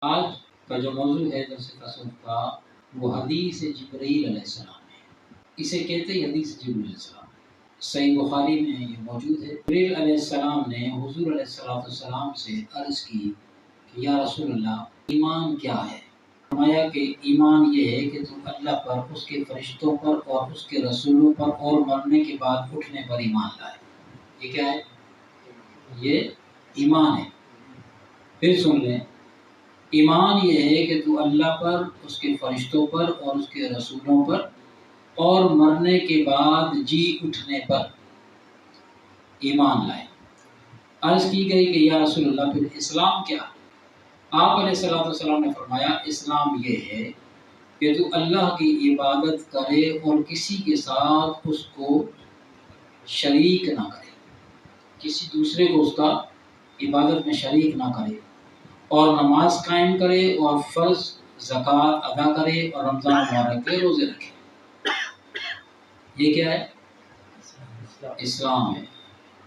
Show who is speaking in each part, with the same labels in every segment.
Speaker 1: آج کا جو موضوع ہے درس تصوف کا وہ حدیث جبرائیل علیہ السلام ہے۔ اسے کہتے ہیں حدیث جبرائیل علیہ السلام۔ صحیح بخاری میں یہ موجود ہے۔ جبرائیل علیہ السلام نے حضور علیہ السلام سے عرض کی کہ یا رسول اللہ ایمان کیا ہے؟ فرمایا کہ ایمان یہ ہے کہ تم اللہ پر، اس کے فرشتوں پر اور اس کے رسولوں پر اور مرنے کے بعد اٹھنے پر ایمان لائے۔ یہ کیا ہے؟ یہ ایمان ہے۔ پھر سن لیں، ایمان یہ ہے کہ تو اللہ پر، اس کے فرشتوں پر اور اس کے رسولوں پر اور مرنے کے بعد جی اٹھنے پر ایمان لائے۔ عرض کی گئی کہ یا رسول اللہ پھر اسلام کیا؟ آپ علیہ السلام نے فرمایا اسلام یہ ہے کہ تو اللہ کی عبادت کرے اور کسی کے ساتھ اس کو شریک نہ کرے، کسی دوسرے کو اس کا عبادت میں شریک نہ کرے، اور نماز قائم کرے اور فرض زکوٰۃ ادا کرے اور رمضان مبارک کے روزے رکھے۔ یہ کیا ہے؟ اسلام ہے۔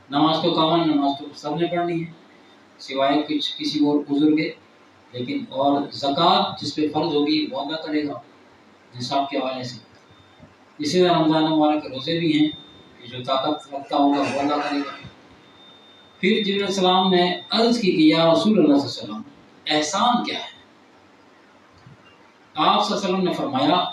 Speaker 1: نماز تو کامن، نماز تو سب نے پڑھنی ہے سوائے کسی اور عذر کے، لیکن اور زکوٰۃ جس پہ فرض ہوگی وہ ادا کرے گا نصاب کے حوالے سے۔ اسی طرح رمضان مبارک کے روزے بھی ہیں کہ جو طاقت رکھتا ہوگا وہ ادا کرے گا۔ پھر جبرائیل علیہ السلام نے عرض کی کہ یا رسول اللہ صلی اللہ علیہ وسلم احسان کیا ہے؟ آپ صلی اللہ علیہ وسلم نے فرمایا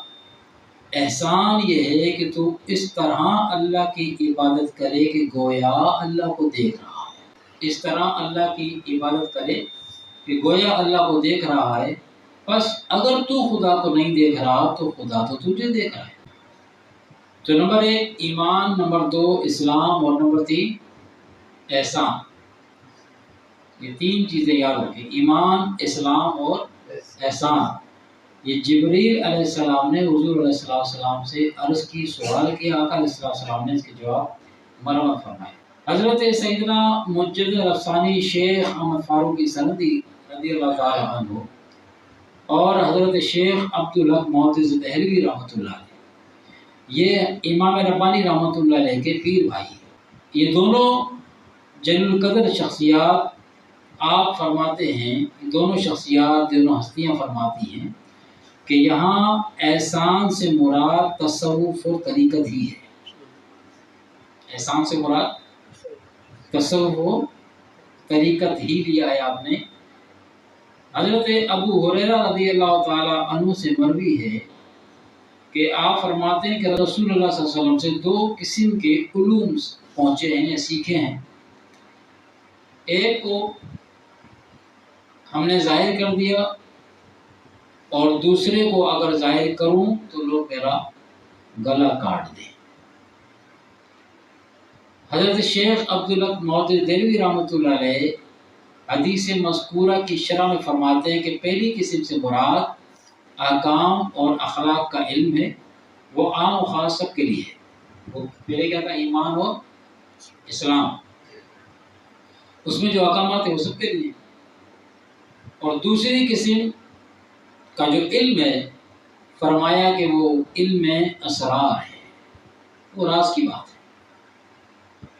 Speaker 1: احسان یہ ہے کہ تو اس طرح اللہ کی عبادت کرے کہ گویا اللہ کو دیکھ رہا ہے۔ اس طرح اللہ کی عبادت کرے کہ گویا اللہ کو دیکھ رہا ہے، بس اگر تو خدا کو نہیں دیکھ رہا تو خدا تو تجھے دیکھ رہا ہے۔ تو نمبر 1 ایمان، نمبر 2 اسلام اور نمبر 3 احسان۔ یہ 3 چیزیں یاد رکھیں، ایمان، اسلام اور احسان۔ یہ جبرائیل علیہ السلام نے حضور علیہ السلام سے عرض کی، سوال کیا، آقا علیہ السلام نے اس کے جواب مرمت فرمائے۔ حضرت سیدنا مجدد رفسانی شیخ احمد فاروقی سندی رضی اللہ تعالیٰ عنہ اور حضرت شیخ عبدالحق معتز دہلوی رحمۃ اللہ علیہ، یہ امام ربانی رحمۃ اللہ علیہ کے پیر بھائی ہیں۔ یہ دونوں جلیل القدر شخصیات آپ فرماتے ہیں، دونوں شخصیات، دونوں ہستیاں فرماتی ہیں کہ یہاں احسان سے مراد تصوف و طریقت ہی ہے۔ احسان سے مراد تصوف و طریقت ہی لیا ہے آپ نے۔ حضرت ابو ہریرہ رضی اللہ تعالی عنہ سے مروی ہے کہ آپ فرماتے ہیں کہ رسول اللہ صلی اللہ علیہ وسلم سے 2 قسم کے علوم پہنچے ہیں یا سیکھے ہیں۔ ایک کو ہم نے ظاہر کر دیا اور دوسرے کو اگر ظاہر کروں تو لوگ میرا گلا کاٹ دیں۔ حضرت شیخ عبدالحق معتز دہلوی رحمۃ اللہ علیہ حدیث مذکورہ کی شرح میں فرماتے ہیں کہ پہلی قسم سے مراد احکام اور اخلاق کا علم ہے، وہ عام و خاص سب کے لیے ہے۔ وہ پہلے کیا تھا؟ ایمان اور اسلام، اس میں جو احکامات ہیں وہ سب کے لیے۔ اور دوسری قسم کا جو علم ہے فرمایا کہ وہ علم اسرار ہے، وہ راز کی بات ہے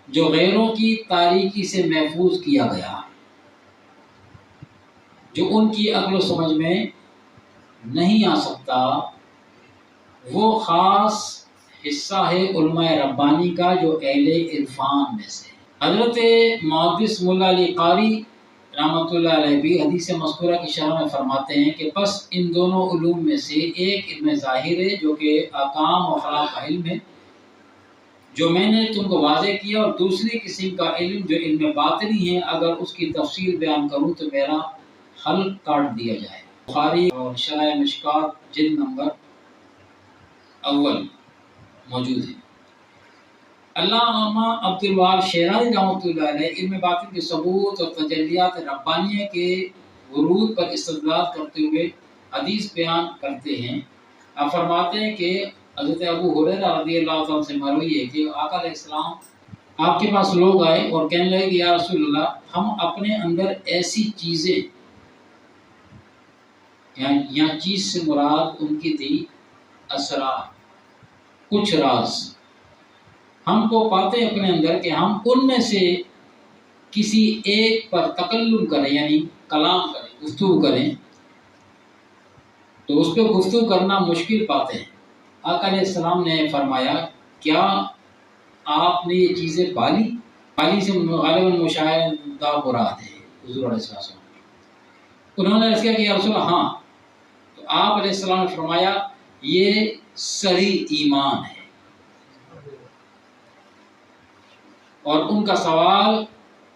Speaker 1: جو غیروں کی تاریکی سے محفوظ کیا گیا ہے، جو ان کی عقل و سمجھ میں نہیں آ سکتا۔ وہ خاص حصہ ہے علماء ربانی کا جو اہل عرفان میں سے۔ حضرت محدث مولا علی قاری رحمۃ اللہ علیہ بھی حدیث مذکورہ کی شرح میں فرماتے ہیں کہ بس ان دونوں علوم میں سے ایک علم ظاہر ہے جو کہ احکام و اخلاق کا علم ہے، جو میں نے تم کو واضح کیا، اور دوسری قسم کا علم جو علم باطنی ہے، اگر اس کی تفصیل بیان کروں تو میرا حلق کاٹ دیا جائے۔ بخاری اور شرح مشکات جلد نمبر 1 موجود ہے۔ علامہ عبدالوہاب شیرازی رحمۃ اللہ علیہ علم باطن کے ثبوت اور تجلیات ربانیہ کے ورود پر استدلال کرتے ہوئے حدیث بیان کرتے ہیں۔ آپ فرماتے ہیں کہ حضرت ابو ہریرہ رضی اللہ تعالیٰ سے مروی ہے کہ آقا علیہ السلام آپ کے پاس لوگ آئے اور کہنے لگے کہ یا رسول اللہ ہم اپنے اندر ایسی چیزیں، یہاں چیز سے مراد ان کی تھی اسرار، کچھ راز، ہم کو پاتے اپنے اندر کہ ہم ان میں سے کسی ایک پر تکلم کریں، یعنی کلام کریں، گفتگو کریں، تو اس پہ گفتگو کرنا مشکل پاتے ہیں۔ آقا علیہ السلام نے فرمایا کیا آپ نے یہ چیزیں پالی؟ پالی سے غالباً مشاہدہ مراد ہے حضور علیہ السلام۔ انہوں نے عرض کیا کہ یا رسول اللہ ہاں، تو آپ علیہ السلام نے فرمایا یہ صحیح ایمان ہے۔ اور ان کا سوال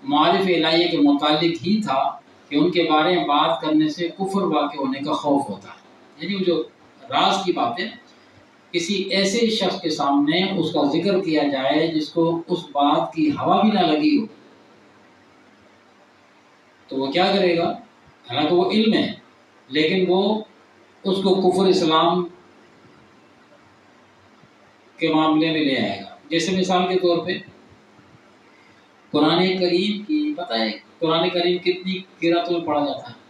Speaker 1: معارف الہیہ کے متعلق ہی تھا کہ ان کے بارے میں بات کرنے سے کفر واقع ہونے کا خوف ہوتا ہے، یعنی جو راز کی باتیں کسی ایسے شخص کے سامنے اس کا ذکر کیا جائے جس کو اس بات کی ہوا بھی نہ لگی ہو تو وہ کیا کرے گا؟ حالانکہ وہ علم ہے لیکن وہ اس کو کفر اسلام کے معاملے میں لے آئے گا۔ جیسے مثال کے طور پہ قرآن کریم کی پتہ ہے قرآن کریم کتنی قرأتوں میں پڑھا جاتا ہے؟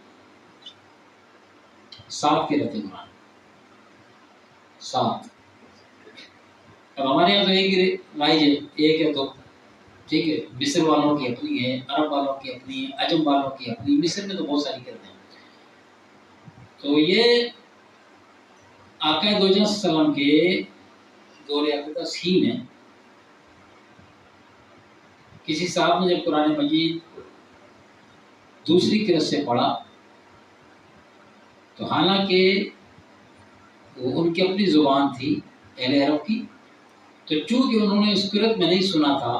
Speaker 1: 7 قرأتیں قرآن، 7۔ اب ہمارے یہاں تو ایک رائج ہے، ایک ہے تو ٹھیک ہے، مصر والوں کی اپنی ہے، عرب والوں کی اپنی ہے، عجم والوں کی اپنی، مصر میں تو بہت ساری قرأتیں ہیں۔ تو یہ آقا دو جہاں صلی اللہ علیہ وسلم کے دور اقدس ہی میں کسی صاحب نے جب قرآن مجید دوسری قرأت سے پڑھا تو حالانکہ وہ ان کی اپنی زبان تھی اہل عرب کی، تو چونکہ انہوں نے اس قرأت میں نہیں سنا تھا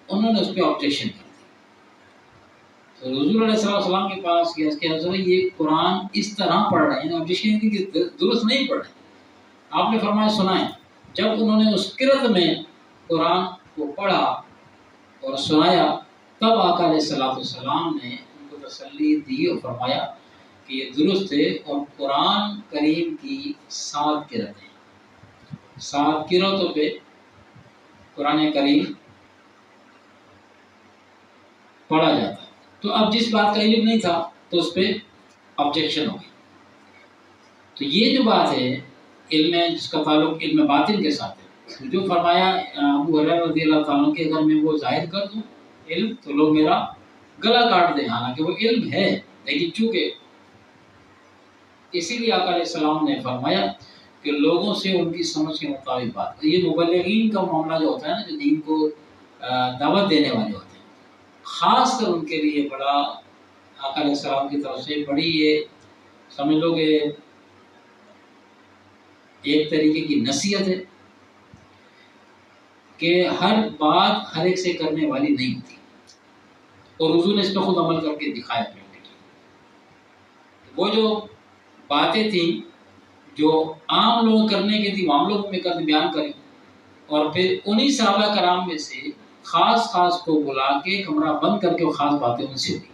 Speaker 1: انہوں نے اس پہ آبجیکشن کر دی۔ تو حضور علیہ السلام کے پاس گیا کہ حضرت یہ قرآن اس طرح پڑھ رہے ہیں، آبجیکشن کی کہ درست نہیں پڑھ رہے۔ آپ نے فرمایا سنائیں۔ جب انہوں نے اس قرأت میں قرآن کو پڑھا اور سنایا تب آقا علیہ السلام نے ان کو تسلی دی اور فرمایا کہ یہ درست ہے۔ اور قرآن کریم کی 7 قرأتیں، 7 قرأتوں پہ قرآن کریم پڑھا جاتا ہے۔ تو اب جس بات کا علم نہیں تھا تو اس پہ آبجیکشن ہو گئی۔ تو یہ جو بات ہے علم ہے جس کا تعلق علم باطن کے ساتھ ہے، جو فرمایا ابو ہریرہ رضی اللہ تعالیٰ عنہ کہ اگر میں وہ ظاہر کر دوں علم تو لوگ میرا گلا کاٹ دیں، حالانکہ وہ علم ہے لیکن چونکہ اسی لیے آقا علیہ السلام نے فرمایا کہ لوگوں سے ان کی سمجھ کے مطابق بات۔ یہ مبلغین کا معاملہ جو ہوتا ہے نا، جو دین کو دعوت دینے والے ہوتے ہیں، خاص کر ان کے لیے بڑا آقا علیہ السلام کی طرف سے بڑی یہ سمجھ لو کہ ایک طریقے کی نصیحت ہے کہ ہر بات ہر ایک سے کرنے والی نہیں ہوتی، اور حضور نے اس پہ خود عمل کر کے دکھایا۔ وہ جو باتیں تھیں جو عام لوگ کرنے کی تھی عام لوگوں میں کر بیان کریں، اور پھر انہی صحابہ کرام میں سے خاص کو بلا کے کمرہ بند کر کے وہ خاص باتیں ان سے ہوئی۔